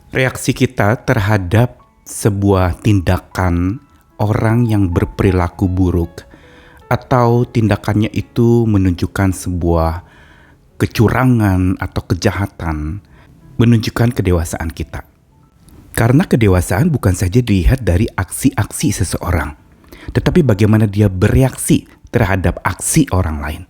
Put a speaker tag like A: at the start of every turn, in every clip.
A: Reaksi kita terhadap sebuah tindakan orang yang berperilaku buruk atau tindakannya itu menunjukkan sebuah kecurangan atau kejahatan, menunjukkan kedewasaan kita. Karena kedewasaan bukan saja dilihat dari aksi-aksi seseorang, tetapi bagaimana dia bereaksi terhadap aksi orang lain.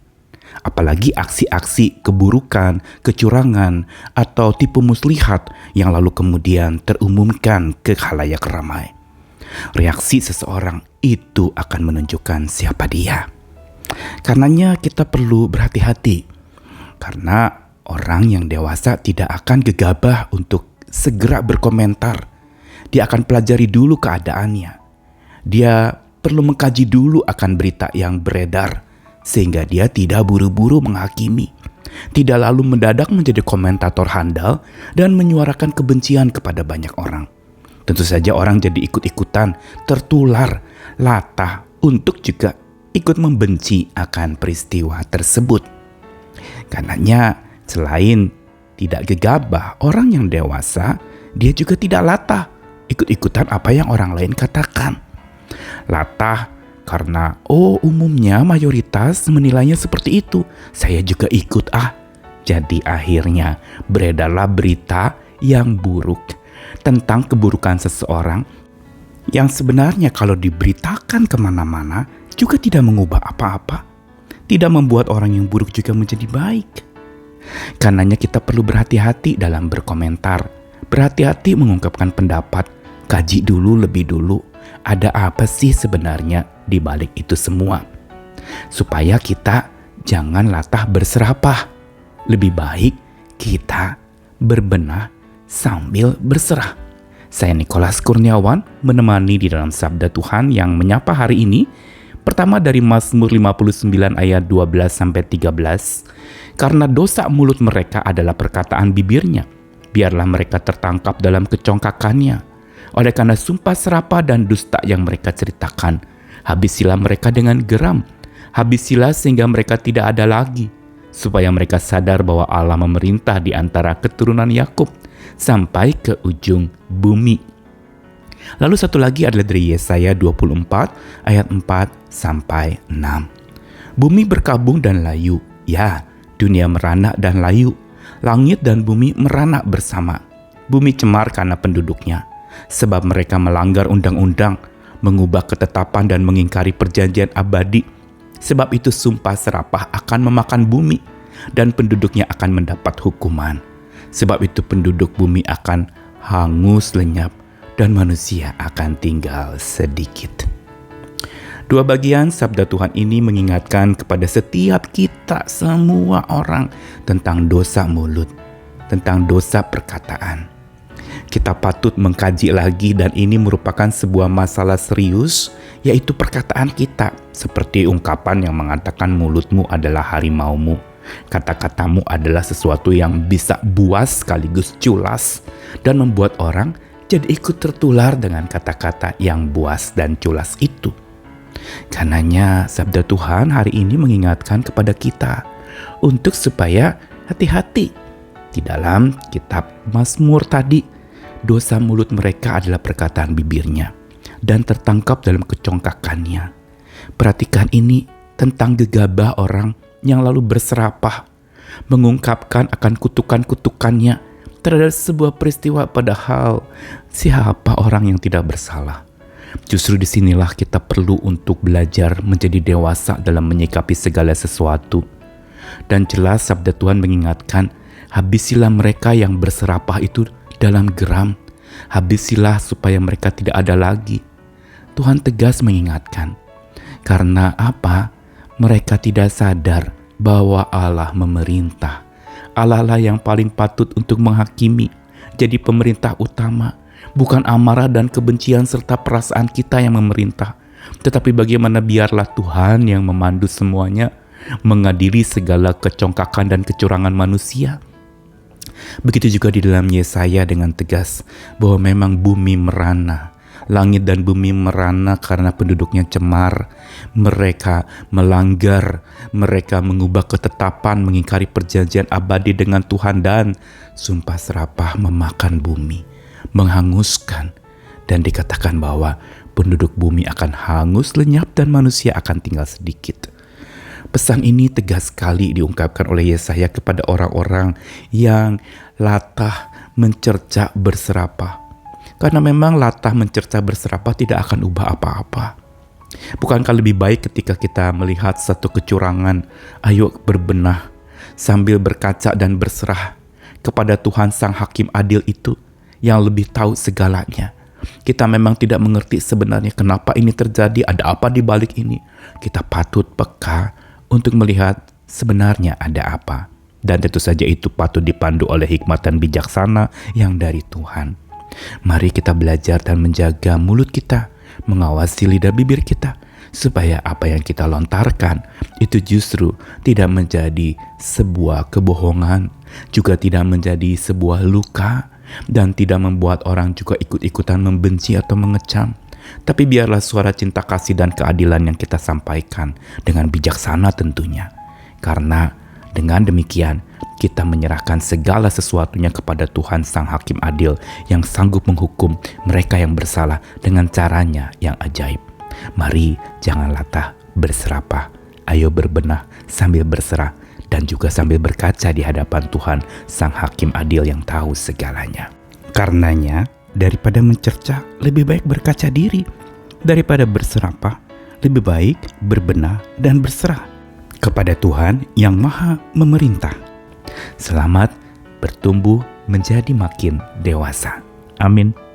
A: Apalagi aksi-aksi keburukan, kecurangan, atau tipu muslihat yang lalu kemudian terumumkan ke khalayak ramai. Reaksi seseorang itu akan menunjukkan siapa dia. Karenanya kita perlu berhati-hati, karena orang yang dewasa tidak akan gegabah untuk segera berkomentar. Dia akan pelajari dulu keadaannya. Dia perlu mengkaji dulu akan berita yang beredar, sehingga dia tidak buru-buru menghakimi, tidak lalu mendadak menjadi komentator handal dan menyuarakan kebencian kepada banyak orang. Tentu saja orang jadi ikut-ikutan, tertular, latah untuk juga ikut membenci akan peristiwa tersebut. Karenanya selain tidak gegabah, orang yang dewasa, dia juga tidak latah ikut-ikutan apa yang orang lain katakan. Latah karena umumnya mayoritas menilainya seperti itu, saya juga ikut Jadi akhirnya beredarlah berita yang buruk tentang keburukan seseorang yang sebenarnya kalau diberitakan kemana-mana juga tidak mengubah apa-apa, tidak membuat orang yang buruk juga menjadi baik. Karenanya kita perlu berhati-hati dalam berkomentar, berhati-hati mengungkapkan pendapat, kaji dulu lebih dulu ada apa sih sebenarnya di balik itu semua, supaya kita jangan latah berserapah. Lebih baik kita berbenah sambil berserah. Saya Nikolas Kurniawan menemani di dalam Sabda Tuhan yang menyapa hari ini. Pertama dari Mazmur 59 ayat 12-13. Karena dosa mulut mereka adalah perkataan bibirnya, biarlah mereka tertangkap dalam kecongkakannya. Oleh karena sumpah serapah dan dusta yang mereka ceritakan, habisilah mereka dengan geram, habisilah sehingga mereka tidak ada lagi, supaya mereka sadar bahwa Allah memerintah di antara keturunan Yakub sampai ke ujung bumi. Lalu satu lagi adalah dari Yesaya 24 ayat 4-6. Bumi berkabung dan layu, ya, dunia merana dan layu, langit dan bumi merana bersama. Bumi cemar karena penduduknya, sebab mereka melanggar undang-undang, mengubah ketetapan dan mengingkari perjanjian abadi. Sebab itu sumpah serapah akan memakan bumi, dan penduduknya akan mendapat hukuman. Sebab itu penduduk bumi akan hangus lenyap, dan manusia akan tinggal sedikit. Dua bagian sabda Tuhan ini mengingatkan kepada setiap kita, semua orang, tentang dosa mulut, tentang dosa perkataan. Kita patut mengkaji lagi, dan ini merupakan sebuah masalah serius, yaitu perkataan kita. Seperti ungkapan yang mengatakan mulutmu adalah harimaumu, kata-katamu adalah sesuatu yang bisa buas sekaligus culas, dan membuat orang jadi ikut tertular dengan kata-kata yang buas dan culas itu. Karenanya sabda Tuhan hari ini mengingatkan kepada kita untuk supaya hati-hati. Di dalam kitab Mazmur tadi, dosa mulut mereka adalah perkataan bibirnya dan tertangkap dalam kecongkakannya. Perhatikan ini tentang gegabah orang yang lalu berserapah, mengungkapkan akan kutukan-kutukannya terhadap sebuah peristiwa, padahal siapa orang yang tidak bersalah. Justru disinilah kita perlu untuk belajar menjadi dewasa dalam menyikapi segala sesuatu. Dan jelas sabda Tuhan mengingatkan, habisilah mereka yang berserapah itu dalam geram, habisilah supaya mereka tidak ada lagi. Tuhan tegas mengingatkan, karena apa? Mereka tidak sadar bahwa Allah memerintah. Allah lah yang paling patut untuk menghakimi, jadi pemerintah utama. Bukan amarah dan kebencian serta perasaan kita yang memerintah, tetapi bagaimana biarlah Tuhan yang memandu semuanya, mengadili segala kecongkakan dan kecurangan manusia. Begitu juga di dalam Yesaya dengan tegas bahwa memang bumi merana, langit dan bumi merana karena penduduknya cemar. Mereka melanggar, mereka mengubah ketetapan, mengingkari perjanjian abadi dengan Tuhan, dan sumpah serapah memakan bumi. menghanguskan, dan dikatakan bahwa penduduk bumi akan hangus lenyap dan manusia akan tinggal sedikit. Pesan ini tegas sekali diungkapkan oleh Yesaya kepada orang-orang yang latah mencerca berserapah. Karena memang latah mencerca berserapah tidak akan ubah apa-apa. Bukankah lebih baik ketika kita melihat satu kecurangan, ayo berbenah sambil berkaca dan berserah kepada Tuhan Sang Hakim Adil itu yang lebih tahu segalanya. Kita memang tidak mengerti sebenarnya kenapa ini terjadi, ada apa di balik ini. Kita patut peka untuk melihat sebenarnya ada apa. Dan tentu saja itu patut dipandu oleh hikmat dan bijaksana yang dari Tuhan. Mari kita belajar dan menjaga mulut kita, mengawasi lidah bibir kita, supaya apa yang kita lontarkan itu justru tidak menjadi sebuah kebohongan, juga tidak menjadi sebuah luka, dan tidak membuat orang juga ikut-ikutan membenci atau mengecam. Tapi biarlah suara cinta kasih dan keadilan yang kita sampaikan dengan bijaksana tentunya. Karena dengan demikian kita menyerahkan segala sesuatunya kepada Tuhan Sang Hakim Adil yang sanggup menghukum mereka yang bersalah dengan caranya yang ajaib. Mari jangan latah berserapah. Ayo berbenah sambil berserah dan juga sambil berkaca di hadapan Tuhan Sang Hakim Adil yang tahu segalanya. Karenanya, daripada mencerca, lebih baik berkaca diri. Daripada berserapah, lebih baik berbenah dan berserah kepada Tuhan yang Maha Memerintah. Selamat bertumbuh menjadi makin dewasa. Amin.